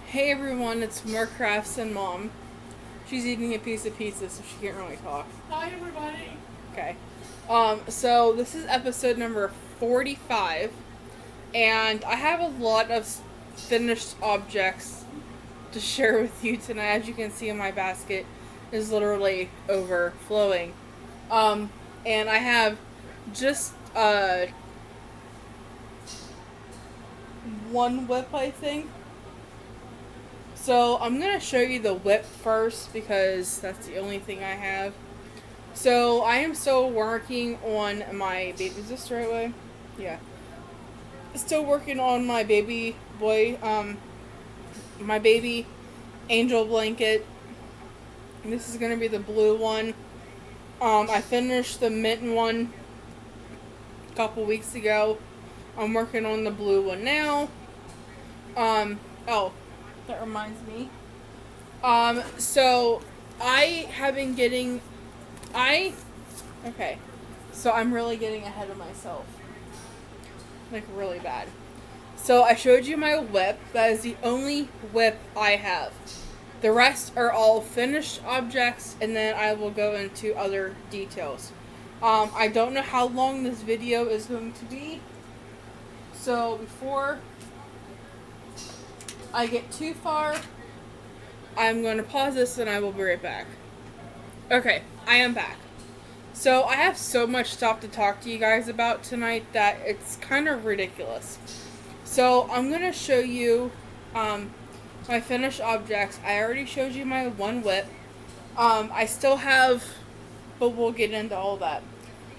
Hey everyone, it's Crafts and Mom. She's eating a piece of pizza, so she can't really talk. Hi, everybody. Okay. So this is episode number 45, and I have a lot of finished objects to share with you tonight. As you can see, my basket is literally overflowing. And I have just one whip, I think. So I'm going to show you the whip first because that's the only thing I have. So I am still working on my baby. Is this the right way? Yeah. Still working on my baby boy, my baby angel blanket. And this is going to be the blue one. I finished the mint one a couple weeks ago. I'm working on the blue one now. Oh, that reminds me. So I have been getting, okay, so I'm really getting ahead of myself. Like, really bad. So I showed you my whip. That is the only whip I have. The rest are all finished objects, and then I will go into other details. I don't know how long this video is going to be. So before I get too far, I'm going to pause this and I will be right back. Okay, I am back. So I have so much stuff to talk to you guys about tonight that it's kind of ridiculous. So I'm going to show you my finished objects. I already showed you my one whip. I still have, but we'll get into all that.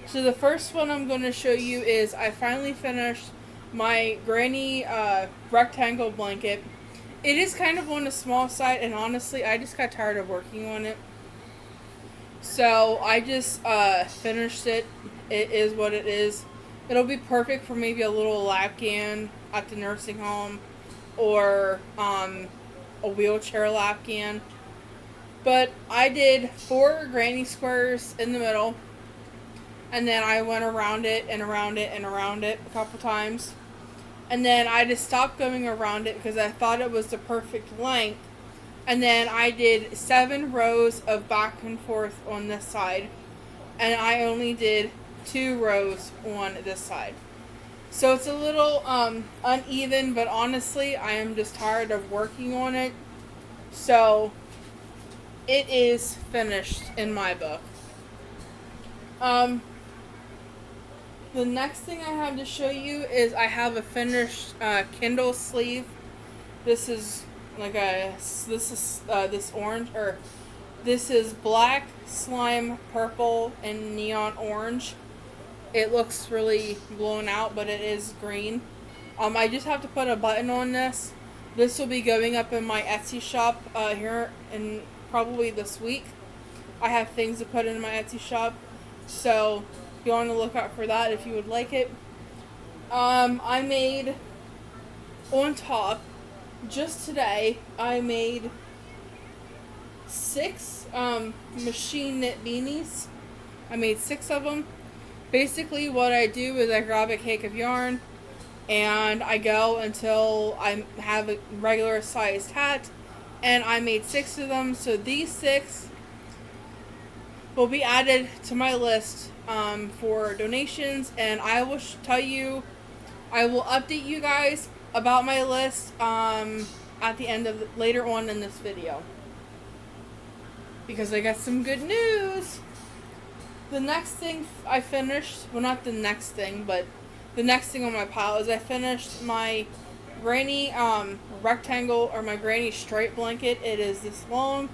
So the first one I'm going to show you is I finally finished my granny rectangle blanket. It is kind of on the small side, and honestly, I just got tired of working on it. So I just finished it. It is what it is. It'll be perfect for maybe a little lapcan at the nursing home or a wheelchair lapcan. But I did 4 granny squares in the middle, and then I went around it and around it and around it a couple times. And then I just stopped going around it because I thought it was the perfect length. And then I did 7 rows of back and forth on this side. And I only did 2 rows on this side. So it's a little uneven, but honestly, I am just tired of working on it. So it is finished in my book. The next thing I have to show you is I have a finished Kindle sleeve. This is this orange, or this is black, slime, purple, and neon orange. It looks really blown out, but it is green. I just have to put a button on this. This will be going up in my Etsy shop here in probably this week. I have things to put in my Etsy shop, so be on the lookout for that if you would like it. I made on top just today. I made 6 machine knit beanies. I made 6 of them. Basically, what I do is I grab a cake of yarn and I go until I have a regular sized hat, and I made 6 of them. So these 6 will be added to my list for donations, and I will I will update you guys about my list at the end of later on in this video, because I got some good news. The next thing I finished, well, not the next thing, but the next thing on my pile is I finished my granny rectangle, or my granny straight blanket. It is this long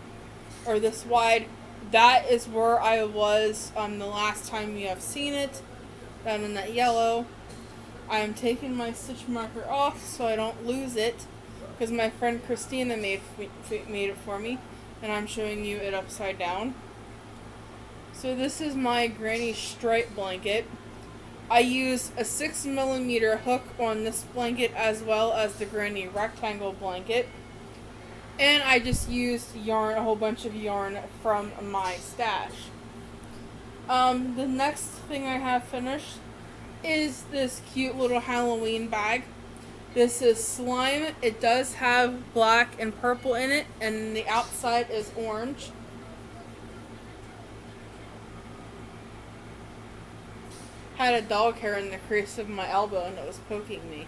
or this wide. That is where I was the last time you have seen it, down in that yellow. I am taking my stitch marker off so I don't lose it, because my friend Christina made it for me, and I'm showing you it upside down. So this is my granny straight blanket. I used a 6mm hook on this blanket as well as the granny rectangle blanket. And I just used yarn, a whole bunch of yarn from my stash. The next thing I have finished is this cute little Halloween bag. This is slime. It does have black and purple in it, and the outside is orange. Had a dog hair in the crease of my elbow, and it was poking me.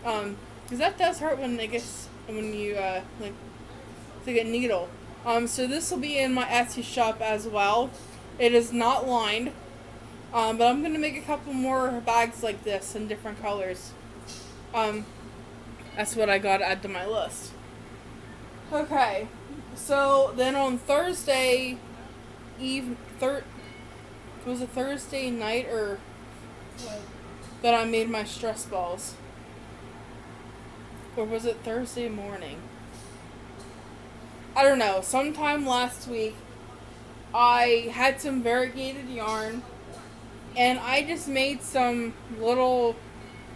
Because that does hurt when you like to get needle. So this will be in my Etsy shop as well. It is not lined, but I'm gonna make a couple more bags like this in different colors. That's what I got to add to my list. Okay, so then on Thursday was it Thursday night or what? That I made my stress balls? Or was it Thursday morning? I don't know. Sometime last week, I had some variegated yarn, and I just made some little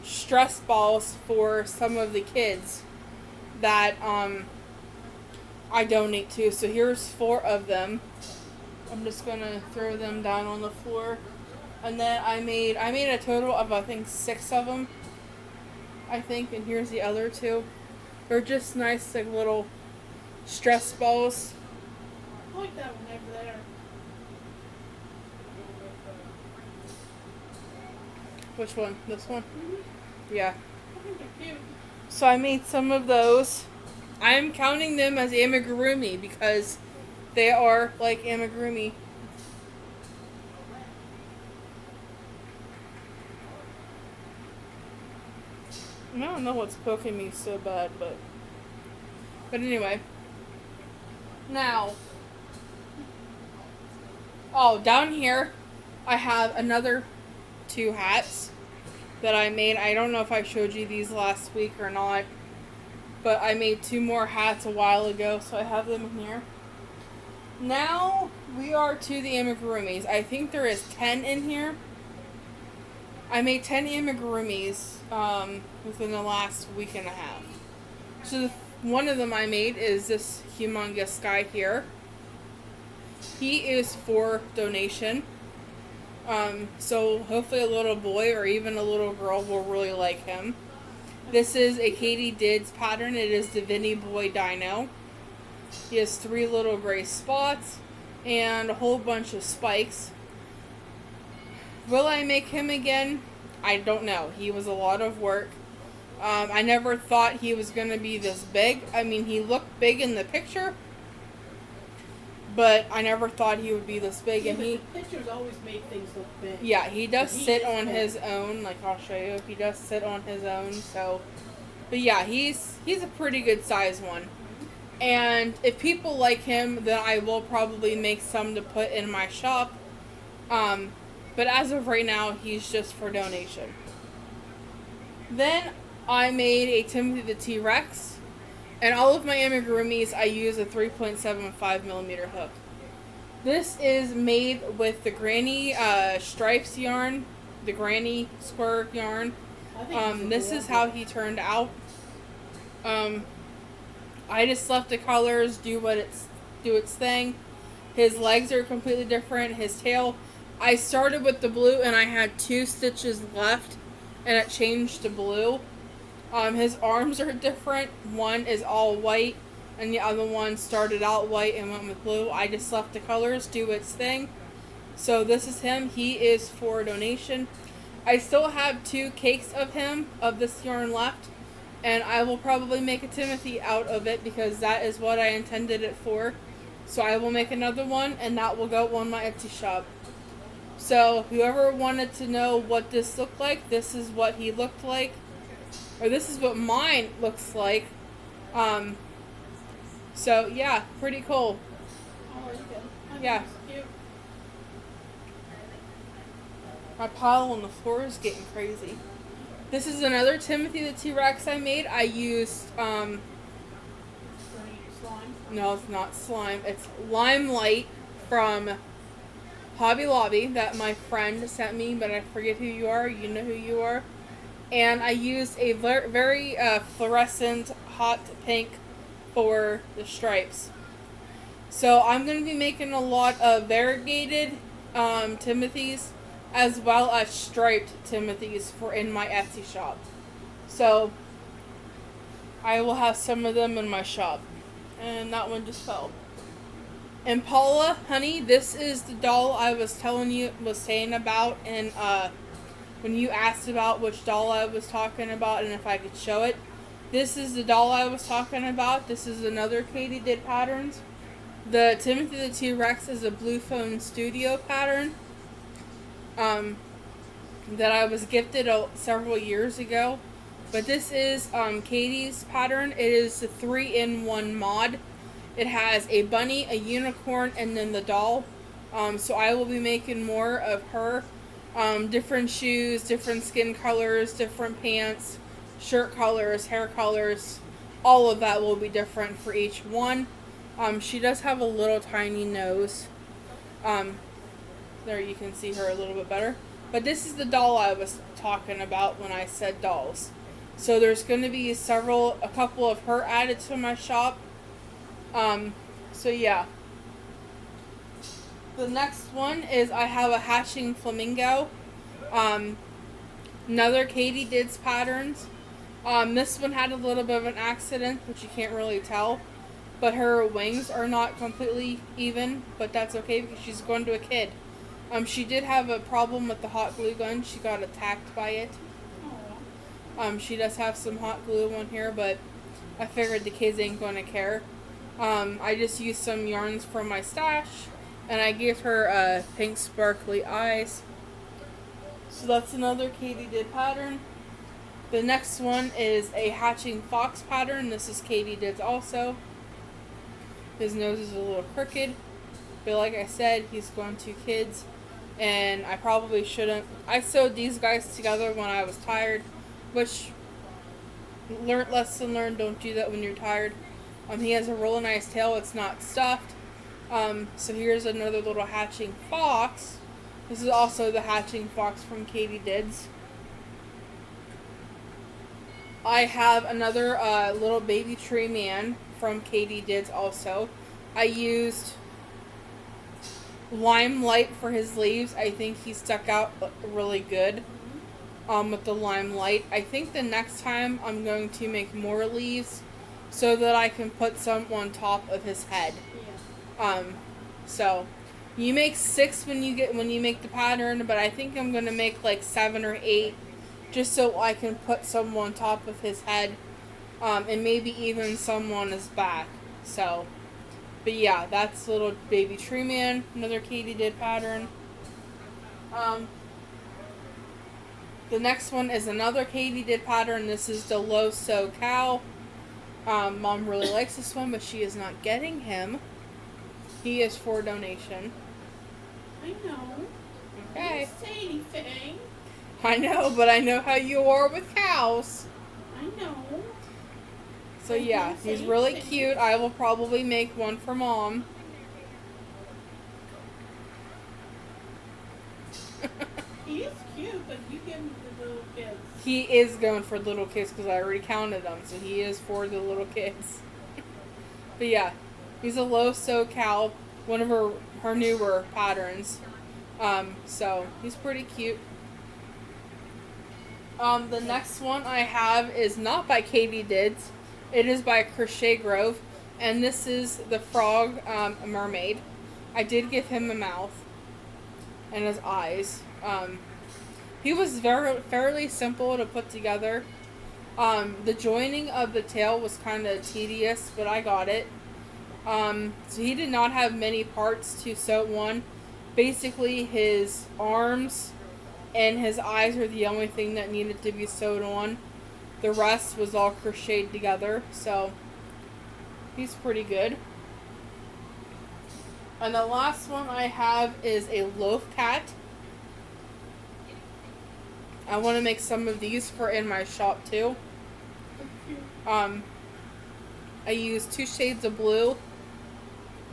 stress balls for some of the kids that I donate to. So here's 4 of them. I'm just gonna throw them down on the floor, and then I made a total of I think 6 of them. I think, and here's the other 2. They're just nice like little stress balls. I like that one over there. Which one? This one? Mm-hmm. Yeah. I think they're cute. So I made some of those. I am counting them as amigurumi because they are like amigurumi. I don't know what's poking me so bad, but anyway. Now, down here, I have another 2 hats that I made. I don't know if I showed you these last week or not, but I made 2 more hats a while ago, so I have them in here. Now, we are to the amigurumis. I think there is 10 in here. I made 10 amigurumis within the last week and a half. So one of them I made is this humongous guy here. He is for donation. So hopefully a little boy or even a little girl will really like him. This is a Katie Dids pattern. It is the Vinny Boy Dino. He has 3 little gray spots and a whole bunch of spikes. Will I make him again? I don't know. He was a lot of work. I never thought he was going to be this big. I mean, he looked big in the picture, but I never thought he would be this big. Yeah, and he pictures always make things look big. Yeah, he does sit on big. his own. Like I'll show you, he does sit on his own. So, but yeah, he's a pretty good size one. And if people like him, then I will probably make some to put in my shop. But as of right now, he's just for donation. Then I made a Timothy the T-Rex. And all of my amigurumis, I use a 3.75 millimeter hook. This is made with the Granny Stripes yarn, the Granny Square yarn. This is how he turned out. I just left the colors do its thing. His legs are completely different. His tail, I started with the blue and I had 2 stitches left, and it changed to blue. His arms are different. One is all white, and the other one started out white and went with blue. I just left the colors do its thing. So this is him. He is for donation. I still have 2 cakes of him, of this yarn left, and I will probably make a Timothy out of it because that is what I intended it for. So I will make another one, and that will go on my Etsy shop. So whoever wanted to know what this looked like, this is what he looked like. Or this is what mine looks like. So yeah, pretty cool. I like it. I think Yeah. it's cute. My pile on the floor is getting crazy. This is another Timothy the T-Rex I made. I used, Slime. no, it's not slime. It's Limelight from Hobby Lobby that my friend sent me, but I forget who you are. You know who you are. And I used a very fluorescent hot pink for the stripes. So I'm going to be making a lot of variegated Timothys as well as striped Timothys for in my Etsy shop. So I will have some of them in my shop. And that one just fell. And Paula, honey, this is the doll I was saying about, and when you asked about which doll I was talking about and if I could show it, this is the doll I was talking about. This is another Katie did patterns. The Timothy the T-Rex is a Blue Phone Studio pattern that I was gifted several years ago. But this is Katie's pattern. It is a 3-in-1 mod. It has a bunny, a unicorn, and then the doll. So I will be making more of her. Different shoes, different skin colors, different pants, shirt colors, hair colors. All of that will be different for each one. She does have a little tiny nose. There you can see her a little bit better. But this is the doll I was talking about when I said dolls. So there's going to be a couple of her added to my shop. So yeah. The next one is I have a hatching flamingo. Another Katie Dids patterns. This one had a little bit of an accident, which you can't really tell. But her wings are not completely even, but that's okay because she's going to a kid. She did have a problem with the hot glue gun. She got attacked by it. She does have some hot glue on here, but I figured the kids ain't going to care. I just used some yarns from my stash, and I gave her pink sparkly eyes. So that's another Katie did pattern. The next one is a hatching fox pattern. This is Katie Dids also. His nose is a little crooked, but like I said, he's going to kids, and I probably shouldn't. I sewed these guys together when I was tired, which, lesson learned, don't do that when you're tired. He has a really nice tail. It's not stuffed. So here's another little hatching fox. This is also the hatching fox from Katie Dids. I have another little baby tree man from Katie Dids also. I used Limelight for his leaves. I think he stuck out really good with the Limelight. I think the next time I'm going to make more leaves so that I can put some on top of his head. Yeah. So you make 6 when you make the pattern, but I think I'm going to make like 7 or 8 just so I can put some on top of his head, and maybe even some on his back. So, but yeah, that's little baby tree man, another Katie did pattern. The next one is another Katie did pattern. This is the Low So Cow. Mom really likes this one, but she is not getting him. He is for donation. I know. Okay. I didn't say anything. I know, but I know how you are with cows. I know. So yeah, he's really cute. I will probably make one for Mom. He is cute, but you give him to the little kids. He is going for little kids because I already counted them, so he is for the little kids. But yeah, he's a Low So Cow, one of her newer patterns. So he's pretty cute. The next one I have is not by Katie Dids. It is by Crochet Grove, and this is the frog mermaid. I did give him a mouth and his eyes. He was fairly simple to put together. The joining of the tail was kind of tedious, but I got it. So he did not have many parts to sew on. Basically, his arms and his eyes are the only thing that needed to be sewed on. The rest was all crocheted together, so he's pretty good. And the last one I have is a loaf cat. I want to make some of these for in my shop too. I used 2 shades of blue.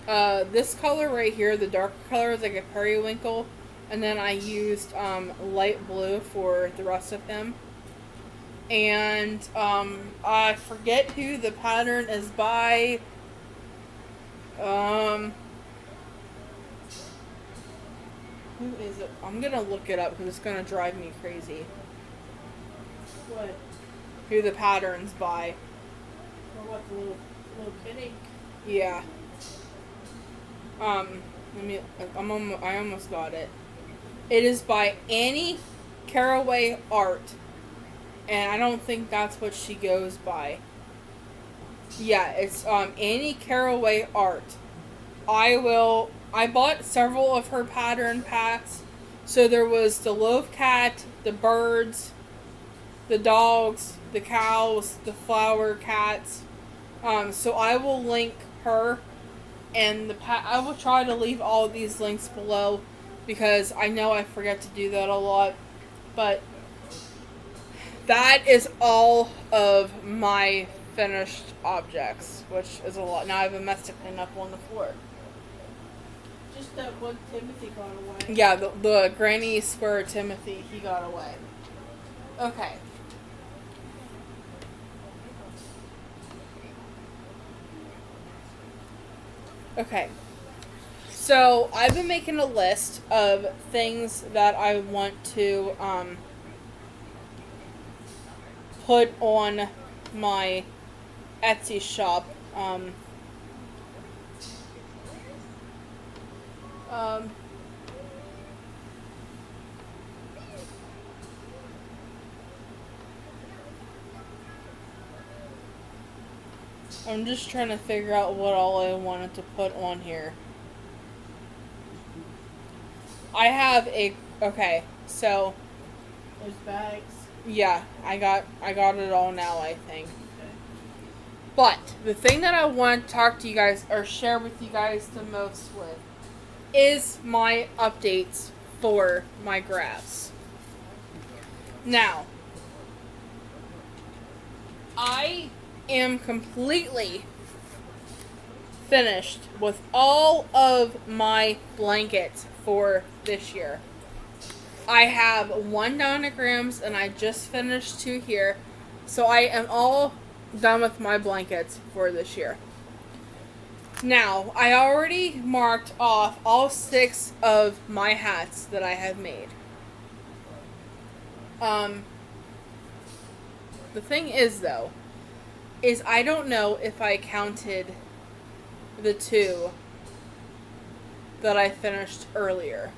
This color right here, the darker color, is like a periwinkle. And then I used light blue for the rest of him. And I forget who the pattern is by. Who is it? I'm going to look it up because it's going to drive me crazy. What? Who the pattern's by. what, the little kitty? Yeah. Let me. I almost got it. It is by Annie Caraway Art, and I don't think that's what she goes by. Yeah, it's Annie Caraway Art. I bought several of her pattern packs. So there was the love cat, the birds, the dogs, the cows, the flower cats. So I will link her and I will try to leave all of these links below because I know I forget to do that a lot. But that is all of my finished objects, which is a lot. Now I have a mess to clean up on the floor. Just that one Timothy got away. Yeah, the Granny Square Timothy, he got away. Okay. Okay. So, I've been making a list of things that I want to put on my Etsy shop. I'm just trying to figure out what all I wanted to put on here. I have okay, so There's bags. yeah, I got it all now, I think. But the thing that I want to talk to you guys or share with you guys the most with is my updates for my graphs. Now, I am completely finished with all of my blankets for this year. I have 1 down at Graham's and I just finished 2 here. So I am all done with my blankets for this year. Now, I already marked off all 6 of my hats that I have made. The thing is, though, is I don't know if I counted the 2 that I finished earlier.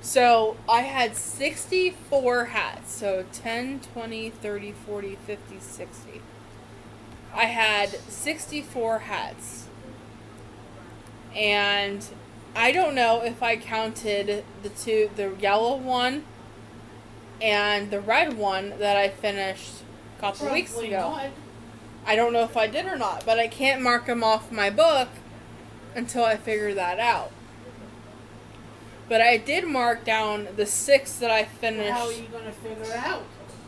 So, I had 64 hats. So, 10, 20, 30, 40, 50, 60. I had 64 hats. And I don't know if I counted the yellow one and the red one that I finished a couple weeks ago. Not. I don't know if I did or not, but I can't mark them off my book until I figure that out. But I did mark down the 6 that I finished. How are you going to figure it out?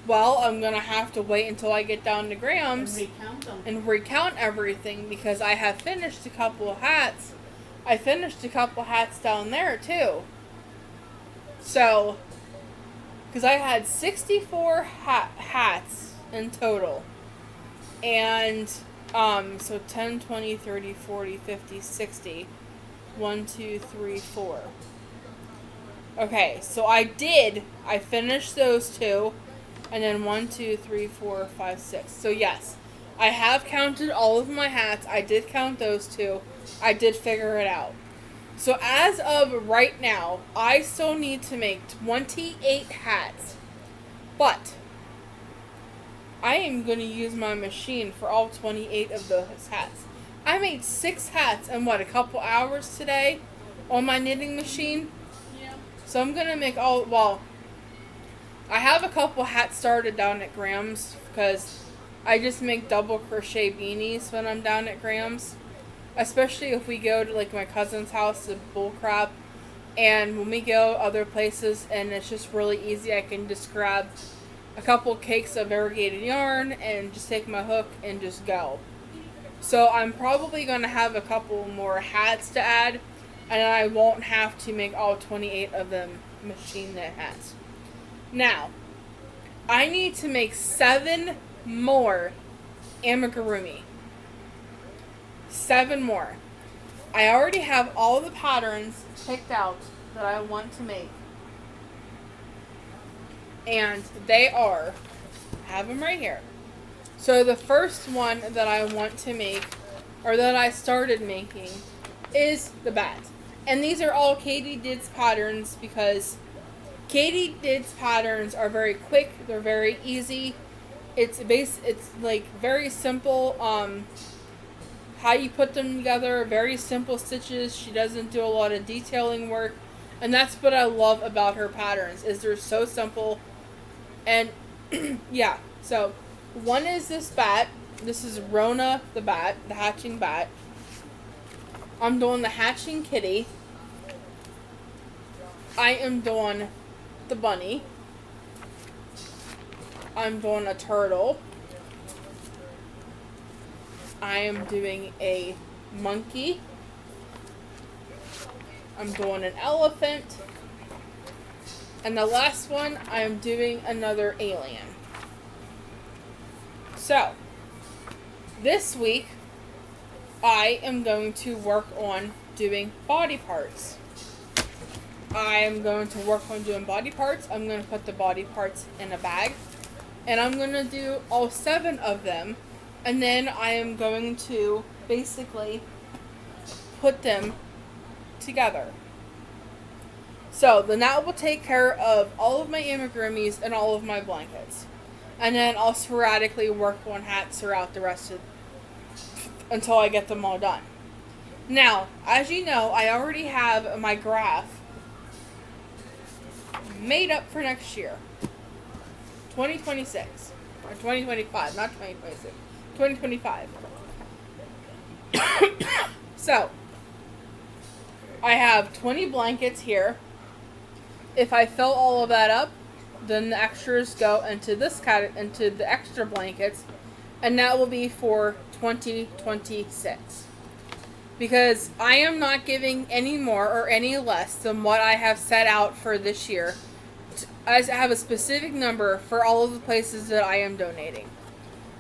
Well, I'm going to have to wait until I get down to Graham's And recount them. and recount everything because I have finished a couple of hats. I finished a couple hats down there too. So, because I had 64 hats in total. And, so 10, 20, 30, 40, 50, 60. 1, 2, 3, 4. Okay, so I finished those 2. And then 1, 2, 3, 4, 5, 6. So yes, I have counted all of my hats. I did count those 2. I did figure it out. So as of right now, I still need to make 28 hats. But I am going to use my machine for all 28 of those hats. I made 6 hats in a couple hours today on my knitting machine. Yeah. So I'm going to make I have a couple hats started down at Graham's because I just make double crochet beanies when I'm down at Graham's. Especially if we go to like my cousin's house, the bull crap. And when we go other places and it's just really easy, I can just grab a couple cakes of variegated yarn and just take my hook and just go. So I'm probably going to have a couple more hats to add. And I won't have to make all 28 of them machine knit hats. Now, I need to make 7 more amigurumi. 7 more. I already have all the patterns picked out that I want to make. And they are, I have them right here. So the first one that I want to make, or that I started making, is the bat. And these are all Katie's patterns because Katie's patterns are very quick, they're very easy. It's like very simple how you put them together, very simple stitches. She doesn't do a lot of detailing work. And that's what I love about her patterns, is they're so simple. And yeah, so one is this bat. This is Rona the bat, the hatching bat. I'm doing the hatching kitty. I am doing the bunny. I'm doing a turtle. I am doing a monkey. I'm doing an elephant. And the last one, I am doing another alien. So, this week, I am going to work on doing body parts. I am going to work on doing body parts. I'm going to put the body parts in a bag. And I'm going to do all 7 of them. And then I am going to basically put them together. So then that will take care of all of my amigurumis and all of my blankets. And then I'll sporadically work on hats throughout the rest of until I get them all done. Now, as you know, I already have my graph made up for next year. 2026. Or 2025, not 2026. 2025. So, I have 20 blankets here. If I fill all of that up, then the extras go into into the extra blankets, and that will be for 2026. Because I am not giving any more or any less than what I have set out for this year. I have a specific number for all of the places that I am donating.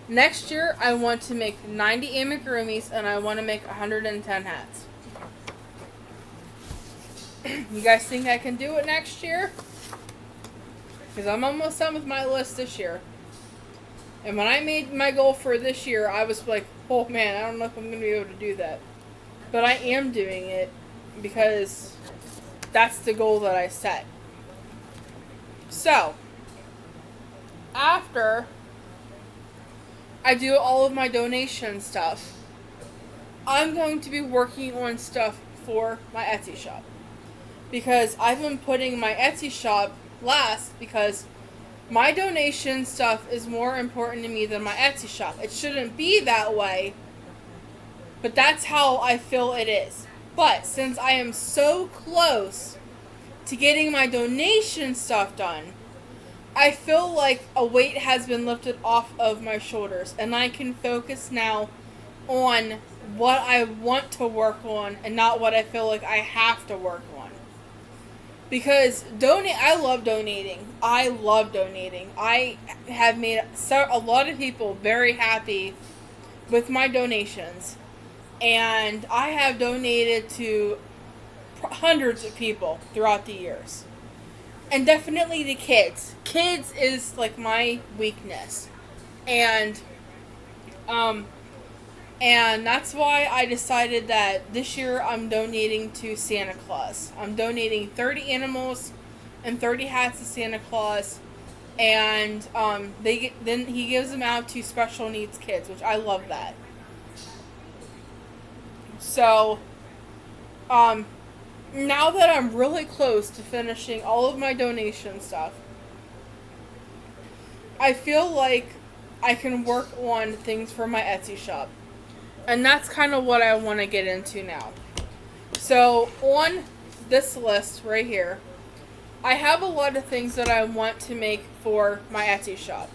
Next year, I want to make 90 amigurumis, and I want to make 110 hats. You guys think I can do it next year? Because I'm almost done with my list this year. And when I made my goal for this year, I was like, oh man, I don't know if I'm going to be able to do that. But I am doing it because that's the goal that I set. So, after I do all of my donation stuff, I'm going to be working on stuff for my Etsy shop. Because I've been putting my Etsy shop last because my donation stuff is more important to me than my Etsy shop. It shouldn't be that way, but that's how I feel it is. But since I am so close to getting my donation stuff done, I feel like a weight has been lifted off of my shoulders, and I can focus now on what I want to work on and not what I feel like I have to work on. Because I love donating. I love donating. I have made a lot of people very happy with my donations. And I have donated to hundreds of people throughout the years. And definitely the kids. Kids is like my weakness. And that's why I decided that this year I'm donating to Santa Claus. I'm donating 30 animals and 30 hats to Santa Claus. And then he gives them out to special needs kids, which I love that. So, now that I'm really close to finishing all of my donation stuff, I feel like I can work on things for my Etsy shop. And that's kind of what I want to get into now. So, on this list right here, I have a lot of things that I want to make for my Etsy shop.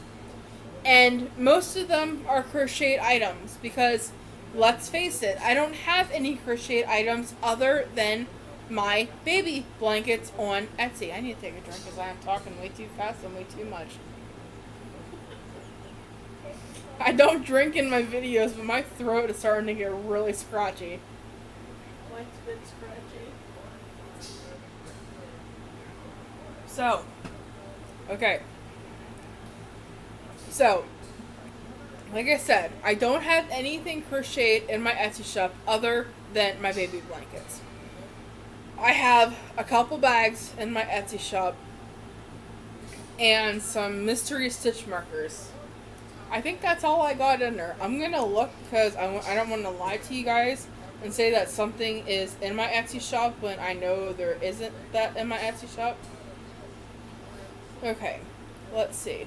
And most of them are crocheted items because, let's face it, I don't have any crocheted items other than my baby blankets on Etsy. I need to take a drink because I am talking way too fast and way too much. I don't drink in my videos, but my throat is starting to get really scratchy. Mine's been scratchy. So, okay. So, like I said, I don't have anything crocheted in my Etsy shop other than my baby blankets. I have a couple bags in my Etsy shop and some mystery stitch markers. I think that's all I got in there. I'm going to look because I don't want to lie to you guys and say that something is in my Etsy shop when I know there isn't that in my Etsy shop. Okay, let's see.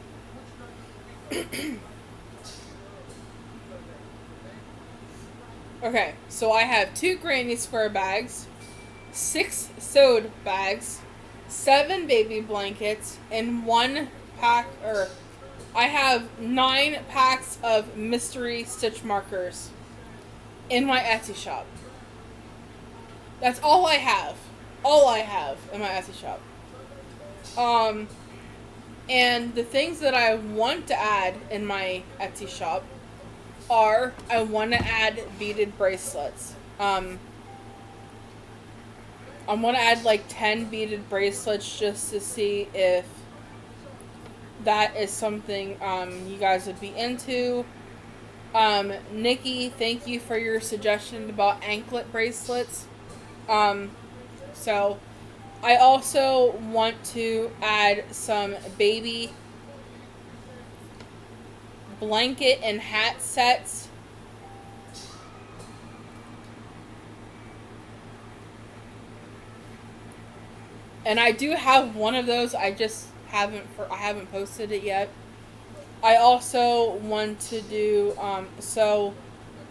Okay, so I have 2 granny square bags, 6 sewed bags, 7 baby blankets, and 1 pack, or I have 9 packs of mystery stitch markers in my Etsy shop. That's all I have. All I have in my Etsy shop. And the things that I want to add in my Etsy shop are, I want to add beaded bracelets. I want to add like 10 beaded bracelets just to see if that is something you guys would be into. Nikki, thank you for your suggestion about anklet bracelets. So I also want to add some baby blanket and hat sets. And I do have one of those. I just haven't posted it yet. I also want to do so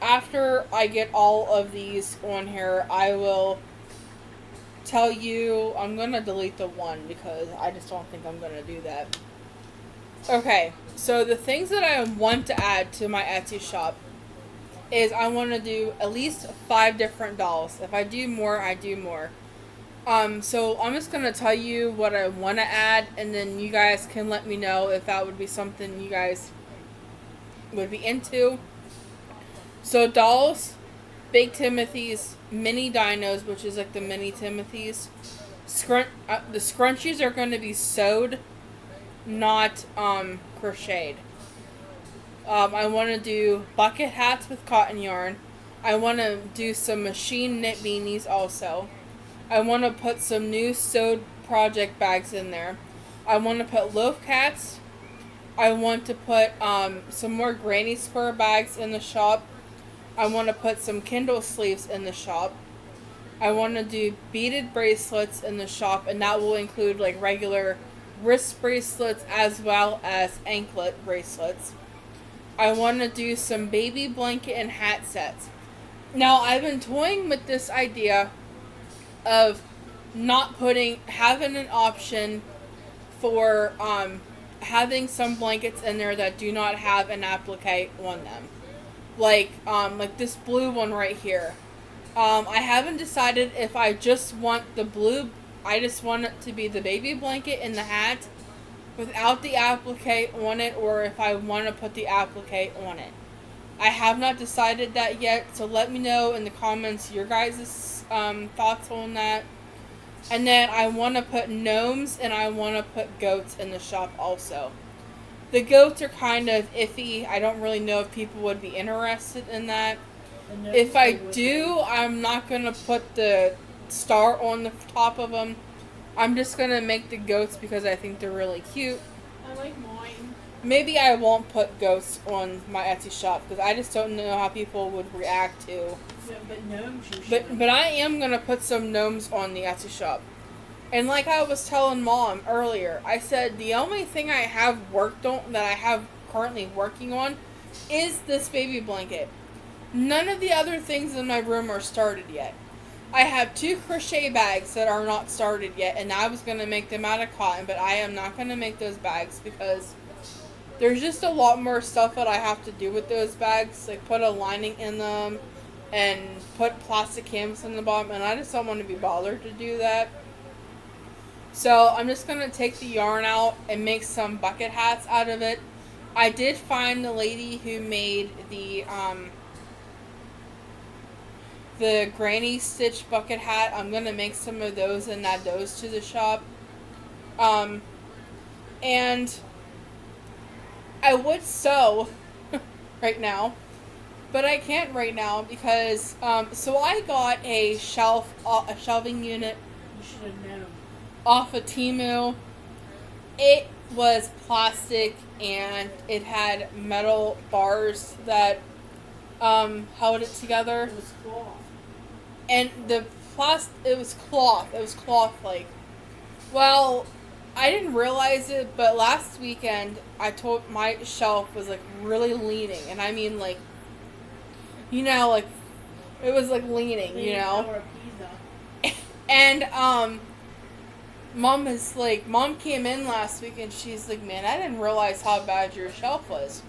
after I get all of these on here, I will tell you. I'm gonna delete the one because I just don't think I'm gonna do that. Okay, so the things that I want to add to my Etsy shop is I want to do at least 5 different dolls. If I do more, I do more. So I'm just gonna tell you what I want to add, and then you guys can let me know if that would be something you guys would be into. So dolls, Big Timothy's, mini dinos, which is like the mini Timothy's. The scrunchies are going to be sewed, not crocheted. I want to do bucket hats with cotton yarn. I want to do some machine knit beanies also. I want to put some new sewed project bags in there. I want to put loaf cats. I want to put some more granny square bags in the shop. I want to put some Kindle sleeves in the shop. I want to do beaded bracelets in the shop, and that will include like regular wrist bracelets as well as anklet bracelets. I want to do some baby blanket and hat sets. Now, I've been toying with this idea of having an option for having some blankets in there that do not have an applique on them. Like this blue one right here. I haven't decided if I just want the blue, I just want it to be the baby blanket and the hat without the applique on it, or if I want to put the applique on it. I have not decided that yet, so let me know in the comments your guys' thoughts on that. And then I want to put gnomes and I want to put goats in the shop also. The goats are kind of iffy. I don't really know if people would be interested in that. If I do, I'm not going to put the star on the top of them. I'm just going to make the goats because I think they're really cute. I like mine. Maybe I won't put ghosts on my Etsy shop because I just don't know how people would react to. Yeah, but gnomes you should. But I am gonna put some gnomes on the Etsy shop. And like I was telling Mom earlier, I said the only thing I have worked on that I have currently working on is this baby blanket. None of the other things in my room are started yet. I have 2 crochet bags that are not started yet, and I was gonna make them out of cotton, but I am not gonna make those bags because there's just a lot more stuff that I have to do with those bags, like put a lining in them and put plastic canvas in the bottom, and I just don't want to be bothered to do that. So I'm just going to take the yarn out and make some bucket hats out of it. I did find the lady who made the granny stitch bucket hat. I'm going to make some of those and add those to the shop. And I would sew right now. But I can't right now because so I got a shelving unit You should have known. off of Temu. It was plastic and it had metal bars that held it together. It was cloth. And it was cloth. It was cloth like. Well, I didn't realize it, but last weekend I told my shelf was like really leaning, and I mean like, like it was like leaning, Tower of Pisa. and mom came in last week and she's like, man, I didn't realize how bad your shelf was.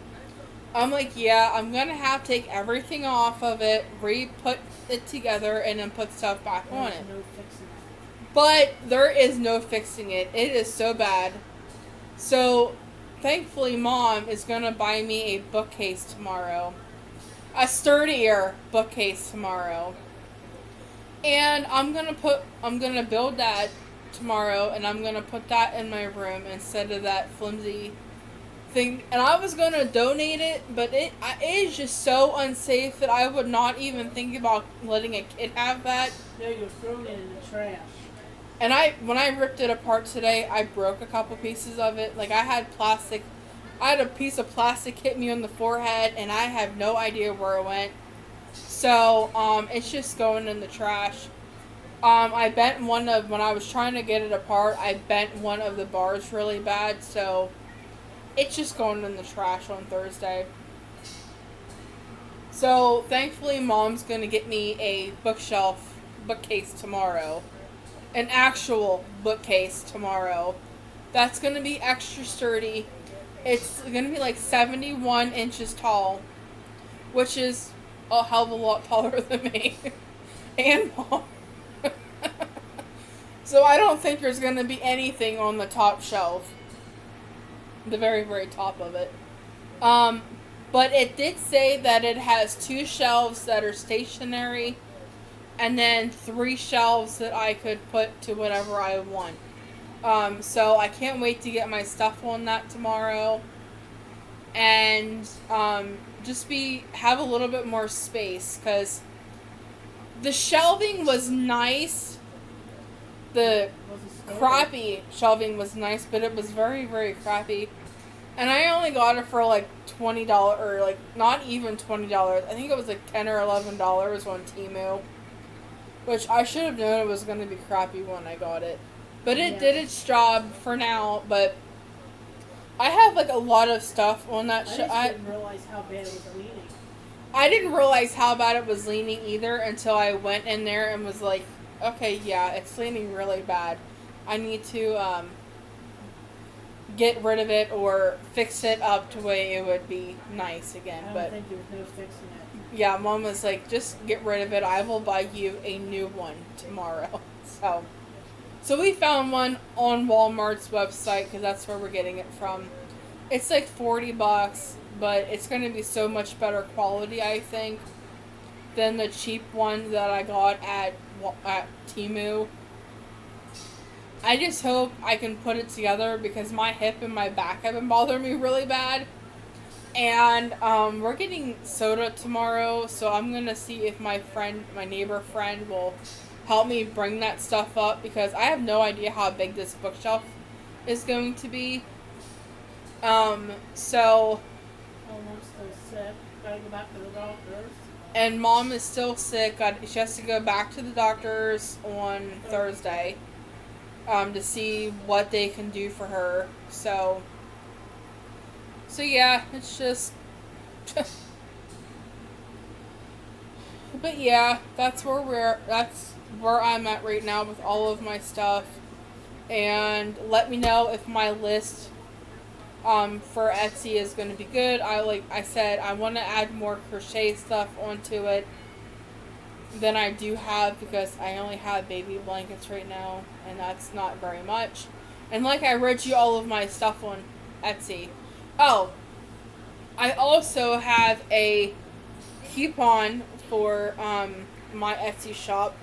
I'm like, yeah, I'm gonna have to take everything off of it, re-put it together, and then put stuff back on it. No fixing it. But there is no fixing it. It is so bad. So, thankfully, Mom is gonna buy me a bookcase tomorrow. A sturdier bookcase tomorrow. And I'm gonna build that tomorrow, and I'm gonna put that in my room instead of that flimsy thing. And I was gonna donate it, but it is just so unsafe that I would not even think about letting a kid have that. No, you're throwing it in the trash. And when I ripped it apart today, I broke a couple pieces of it. Like I had a piece of plastic hit me on the forehead, and I have no idea where it went. So, it's just going in the trash. I bent when I was trying to get it apart, I bent one of the bars really bad, so it's just going in the trash on Thursday. So, thankfully, Mom's gonna get me a bookcase tomorrow. An actual bookcase tomorrow. That's gonna be extra sturdy. It's gonna be like 71 inches tall, which is a hell of a lot taller than me. And Mom. So I don't think there's gonna be anything on the top shelf. The very, very top of it. But it did say that it has 2 shelves that are stationary, and then 3 shelves that I could put to whatever I want. So I can't wait to get my stuff on that tomorrow, and just have a little bit more space, because the shelving was nice. The crappy shelving was nice, but it was very, very crappy. And I only got it for like $20, or like not even $20. I think it was like $10 or $11 on Temu. Which I should have known it was going to be crappy when I got it. But it did its job for now, but I have like a lot of stuff on that I didn't realize how bad it was leaning. I didn't realize how bad it was leaning either until I went in there and was like, okay, yeah, it's leaning really bad. I need to get rid of it or fix it up to where it would be nice again. I don't think there was no fixing it. Yeah, Mom was like, just get rid of it. I will buy you a new one tomorrow. So we found one on Walmart's website, because that's where we're getting it from. It's like $40, but it's going to be so much better quality, I think, than the cheap one that I got at Temu. I just hope I can put it together, because my hip and my back have been bothering me really bad. And we're getting soda tomorrow, so I'm going to see if my neighbor friend will help me bring that stuff up, because I have no idea how big this bookshelf is going to be. So... Mom's still sick. Gotta go back to the doctors. And Mom is still sick. She has to go back to the doctors on Thursday to see what they can do for her. So yeah, it's just... But yeah, that's where I'm at right now with all of my stuff. And let me know if my list for Etsy is going to be good. Like I said, I want to add more crochet stuff onto it than I do have, because I only have baby blankets right now, and that's not very much. And like I read you all of my stuff on Etsy. Oh, I also have a coupon for my Etsy shop.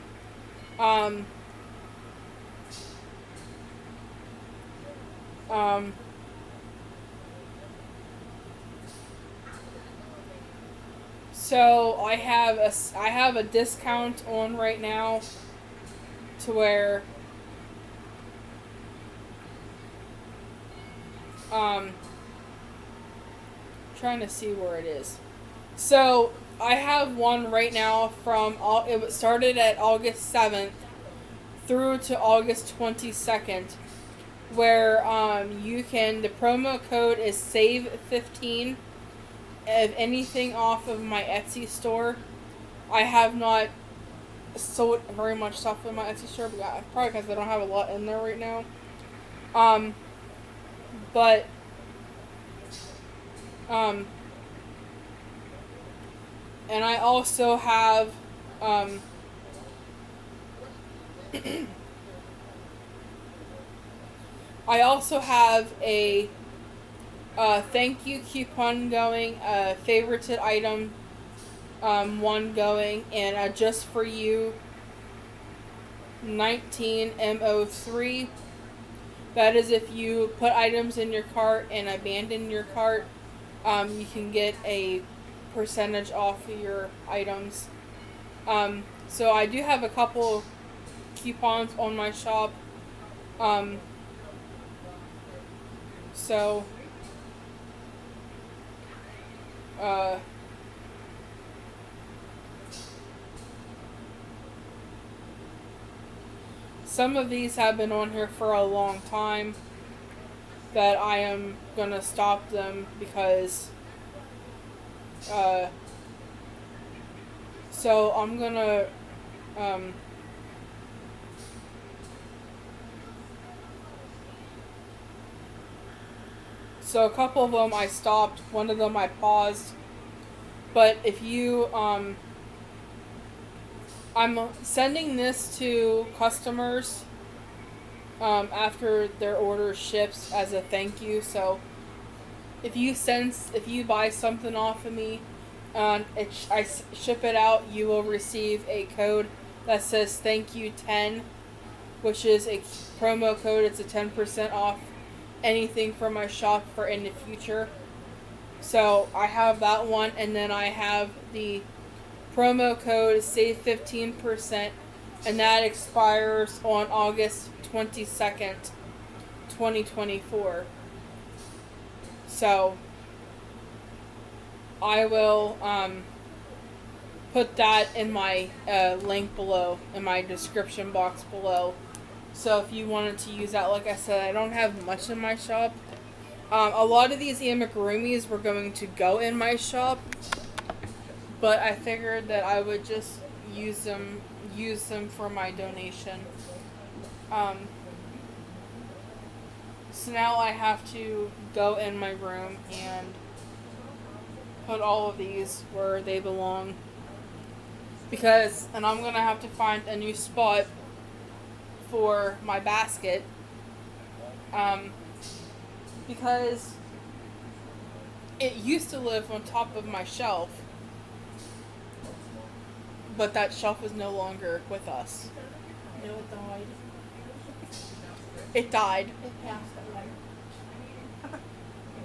So I have a discount on right now to where trying to see where it is. So I have one right now from it started at August 7th through to August 22nd, where you can, the promo code is save15 of anything off of my Etsy store. I have not sold very much stuff in my Etsy store, but probably because I don't have a lot in there right now. But and I also have I also have a thank you coupon going, favorited item one going, and just for you 19MO3. That is if you put items in your cart and abandon your cart, you can get a percentage off of your items. So I do have a couple coupons on my shop. So some of these have been on here for a long time that I am gonna stop them because so I'm gonna so a couple of them I stopped, one of them I paused, but if you I'm sending this to customers after their order ships as a thank you. So if you buy something off of me and I ship it out, you will receive a code that says thank you 10, which is a promo code. It's a 10% off anything from my shop for in the future. So I have that one, and then I have the promo code save 15%, and that expires on August 22nd, 2024. So I will put that in my link below, in my description box below. So if you wanted to use that, like I said, I don't have much in my shop. A lot of these amigurumis were going to go in my shop, but I figured that I would just use them for my donation. So now I have to go in my room and put all of these where they belong. And I'm gonna have to find a new spot for my basket. Because it used to live on top of my shelf, but that shelf is no longer with us. No, it died. It died. It passed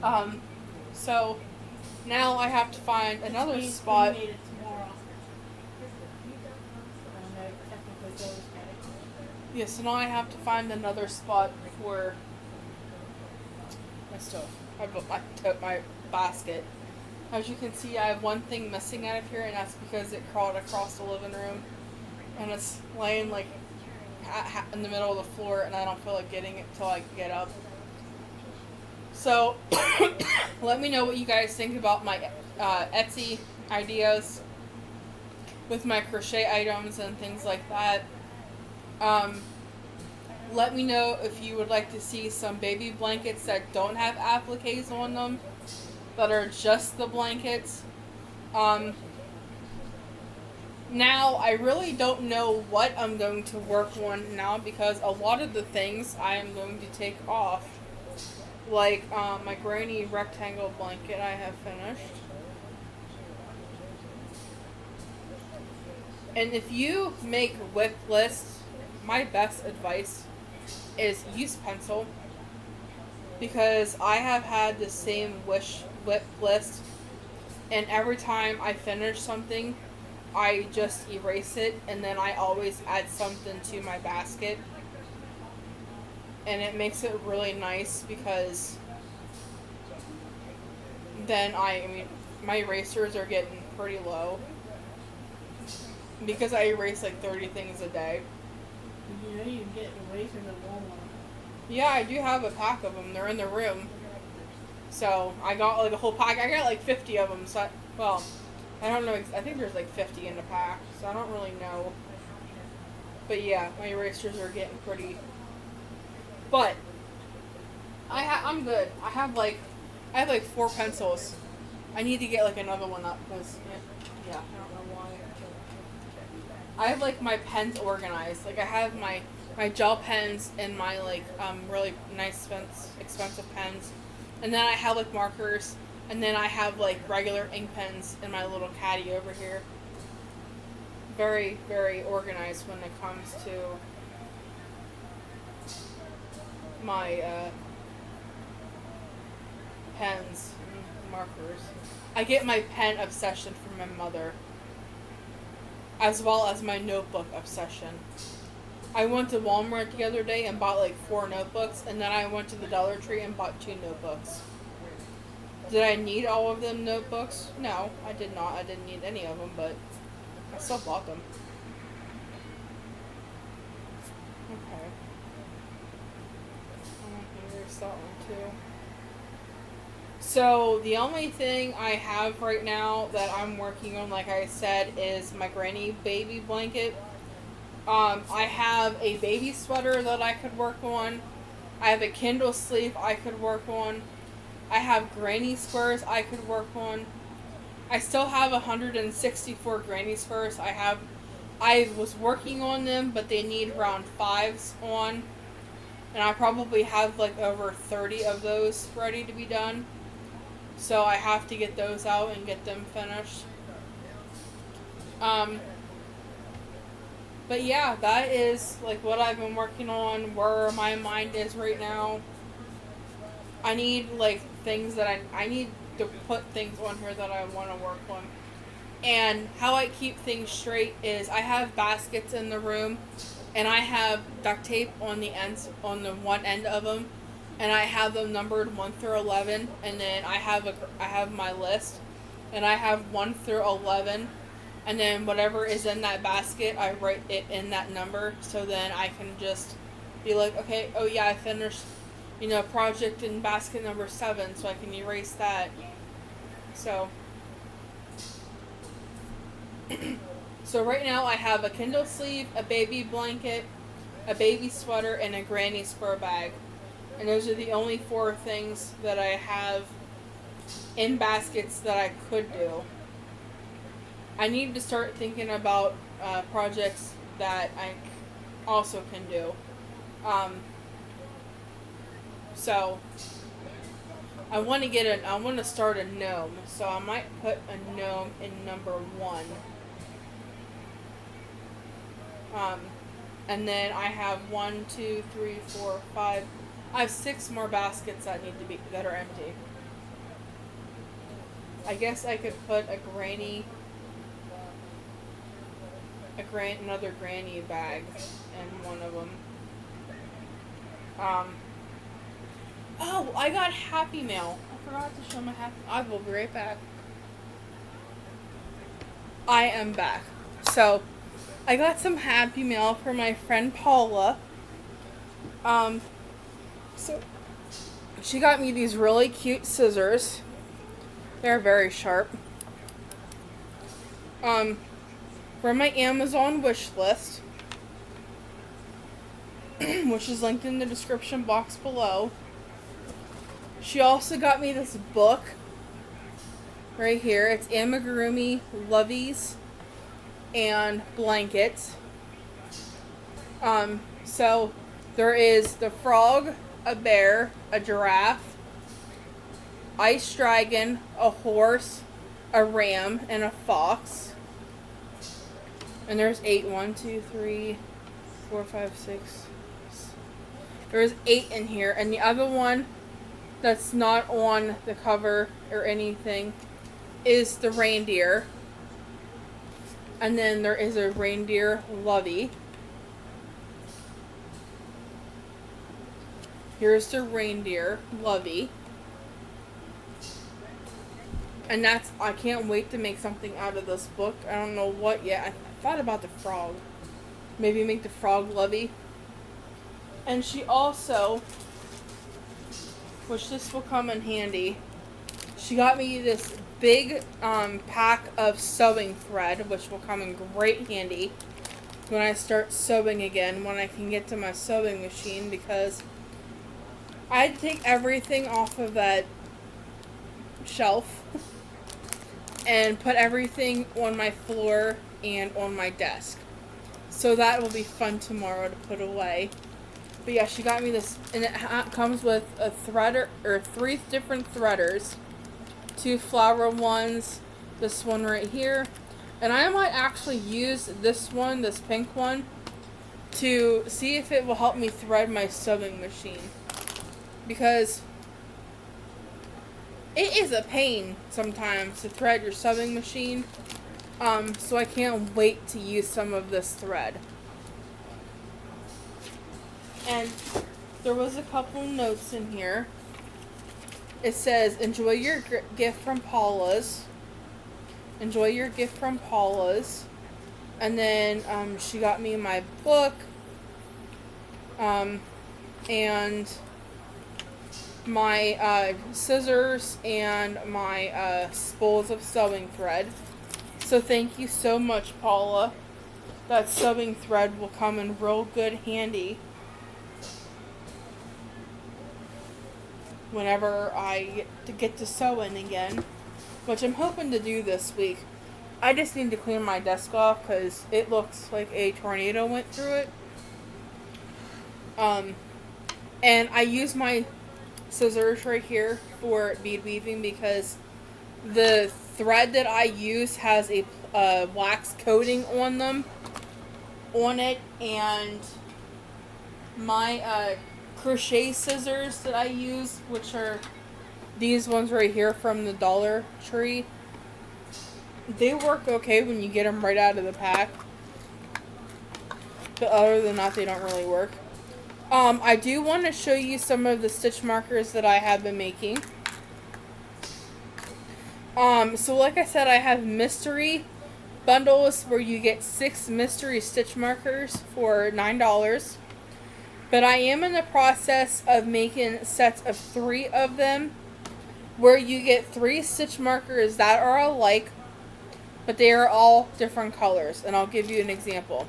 away. So now I have to find another We spot. made it tomorrow. I know technically goes at it. Yeah, so now I have to find another spot for my stuff. My basket. As you can see, I have one thing missing out of here, and that's because it crawled across the living room, and it's laying like in the middle of the floor, and I don't feel like getting it till I get up. So let me know what you guys think about my Etsy ideas with my crochet items and things like that. Let me know if you would like to see some baby blankets that don't have appliques on them, that are just the blankets. Now, I really don't know what I'm going to work on now, because a lot of the things I am going to take off. Like my granny rectangle blanket I have finished. And if you make whip lists, my best advice is use pencil, because I have had the same whip list and every time I finish something, I just erase it, and then I always add something to my basket. And it makes it really nice because then I mean, my erasers are getting pretty low because I erase like 30 things a day. You know you can get erasers at Walmart. Yeah, I do have a pack of them. They're in the room. So I got like a whole pack. I got like 50 of them. So I don't know. I think there's like 50 in the pack. So I don't really know. But yeah, my erasers are getting pretty. But I'm good. I have like 4 pencils. I need to get like another one up because yeah, I don't know why. I have like my pens organized. Like I have my gel pens and my like really nice expensive pens, and then I have like markers, and then I have like regular ink pens in my little caddy over here. Very, very organized when it comes to my pens and markers. I get my pen obsession from my mother, as well as my notebook obsession. I went to Walmart the other day and bought like 4 notebooks, and then I went to the Dollar Tree and bought 2 notebooks. Did I need all of them notebooks? No, I did not. I didn't need any of them, but I still bought them. Okay. Here's that one too. So the only thing I have right now that I'm working on, like I said, is my granny baby blanket. I have a baby sweater that I could work on. I have a Kindle sleeve I could work on. I have granny squares I could work on. I still have 164 granny squares. I was working on them, but they need round 5s on. And I probably have like over 30 of those ready to be done. So I have to get those out and get them finished. But yeah, that is like what I've been working on, where my mind is right now. I need like things that I need to put things on here that I want to work on. And how I keep things straight is I have baskets in the room, and I have duct tape on the ends, on the one end of them, and I have them numbered 1 through 11, and then I have my list, and I have 1 through 11. And then whatever is in that basket, I write it in that number, so then I can just be like, okay, oh yeah, I finished, project in basket number 7, so I can erase that. So, so right now I have a Kindle sleeve, a baby blanket, a baby sweater, and a granny square bag. And those are the only 4 things that I have in baskets that I could do. I need to start thinking about projects that I also can do. So I want to start a gnome. So I might put a gnome in number 1. And then I have 1, 2, 3, 4, 5. I have 6 more baskets that are empty. I guess I could put another granny bag in one of them. Oh, I got Happy Mail. I forgot to show my Happy. I will be right back. I am back. So, I got some Happy Mail for my friend Paula. So she got me these really cute scissors. They're very sharp. From my Amazon wish list, which is linked in the description box below. She also got me this book right here. It's Amigurumi Lovies and Blankets. So there is the frog, a bear, a giraffe, ice dragon, a horse, a ram, and a fox. And there's 8. 1, 2, 3, 4, 5, 6. There's 8 in here. And the other one that's not on the cover or anything is the reindeer. And then there is a reindeer lovey. Here's the reindeer lovey. And that's, I can't wait to make something out of this book. I don't know what yet. I thought about the frog. Maybe make the frog lovey. And she also, which this will come in handy, she got me this big pack of sewing thread, which will come in great handy when I start sewing again, when I can get to my sewing machine, because I had to take everything off of that shelf and put everything on my floor and on my desk. So that will be fun tomorrow to put away. But yeah, she got me this, and it comes with a threader, or 3 different threaders. 2 flower ones, this one right here. And I might actually use this one, this pink one, to see if it will help me thread my sewing machine. Because it is a pain sometimes to thread your sewing machine. So I can't wait to use some of this thread. And there was a couple notes in here. It says, enjoy your gift from Paula's. Enjoy your gift from Paula's. And then she got me my book. And my scissors and my spools of sewing thread. So thank you so much, Paula. That sewing thread will come in real good handy whenever I get to sewing again, which I'm hoping to do this week. I just need to clean my desk off because it looks like a tornado went through it. And I use my scissors right here for bead weaving because the thread that I use has a wax coating on it, and my crochet scissors that I use, which are these ones right here from the Dollar Tree, they work okay when you get them right out of the pack, but other than that they don't really work. I do want to show you some of the stitch markers that I have been making. So like I said, I have mystery bundles where you get 6 mystery stitch markers for $9. But I am in the process of making sets of 3 of them where you get 3 stitch markers that are alike, but they are all different colors. And I'll give you an example.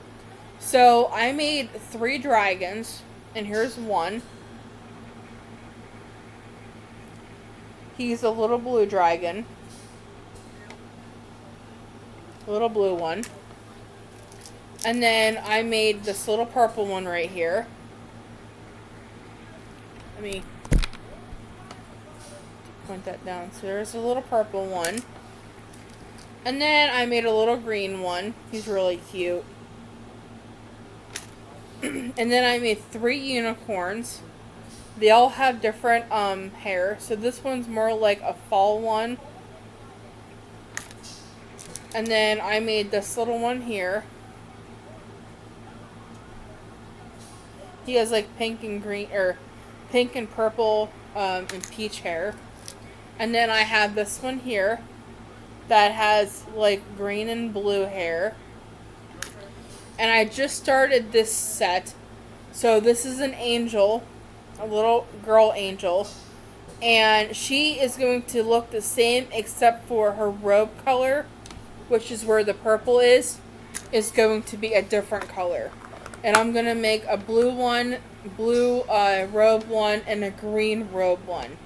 So I made 3 dragons, and here's one. He's a little blue dragon. Little blue one. And then I made this little purple one right here. Let me point that down. So there's a little purple one. And then I made a little green one. He's really cute. And then I made 3 unicorns. They all have different hair. So this one's more like a fall one. And then I made this little one here. He has like pink and green, or pink and purple and peach hair. And then I have this one here that has like green and blue hair. And I just started this set. So this is an angel, a little girl angel. And she is going to look the same except for her robe color, which is where the purple is going to be a different color. And I'm going to make a blue one, blue robe one, and a green robe one.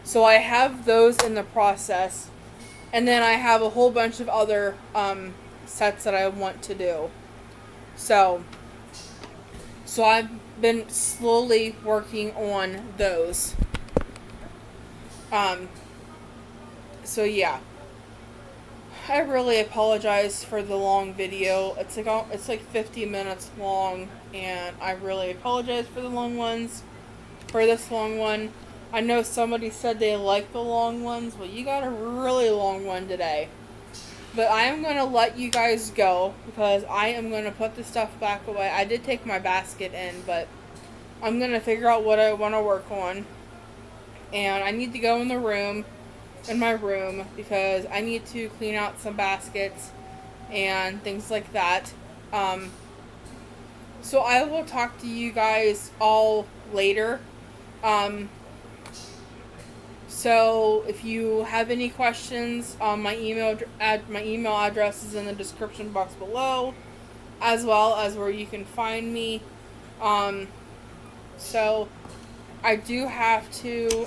So I have those in the process. And then I have a whole bunch of other sets that I want to do. So I've been slowly working on those. So yeah. I really apologize for the long video. It's like 50 minutes long, and I really apologize for the long ones, for this long one. I know somebody said they like the long ones, but you got a really long one today. But I am going to let you guys go because I am going to put the stuff back away. I did take my basket in, but I'm going to figure out what I want to work on. And I need to go in my room, because I need to clean out some baskets and things like that. So I will talk to you guys all later. So if you have any questions, my email address is in the description box below, as well as where you can find me. So I do have to.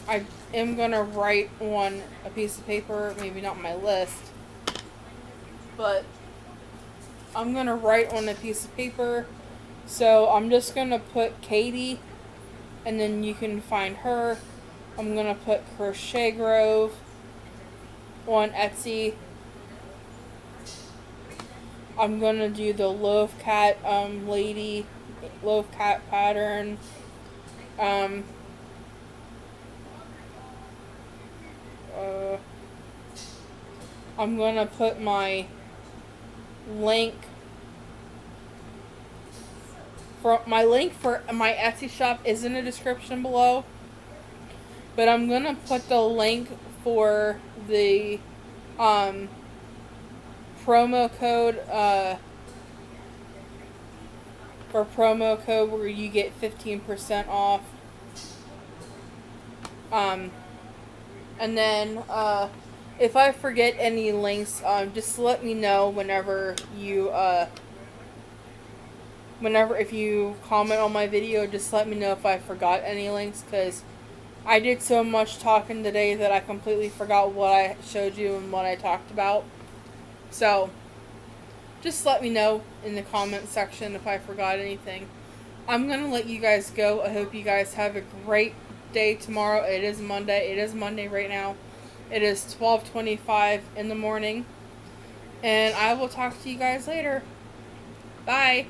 I am gonna write on a piece of paper, maybe not my list, but I'm gonna write on a piece of paper. So I'm just gonna put Katie, and then you can find her. I'm gonna put Crochet Grove on Etsy. I'm gonna do the loaf cat loaf cat pattern. I'm gonna put my link for my Etsy shop is in the description below. But I'm gonna put the link for the promo code where you get 15% off. And then if I forget any links, just let me know whenever if you comment on my video, just let me know if I forgot any links, because I did so much talking today that I completely forgot what I showed you and what I talked about. So just let me know in the comment section if I forgot anything. I'm going to let you guys go. I hope you guys have a great day tomorrow. It is Monday. It is Monday right now. It is 12:25 in the morning. And I will talk to you guys later. Bye.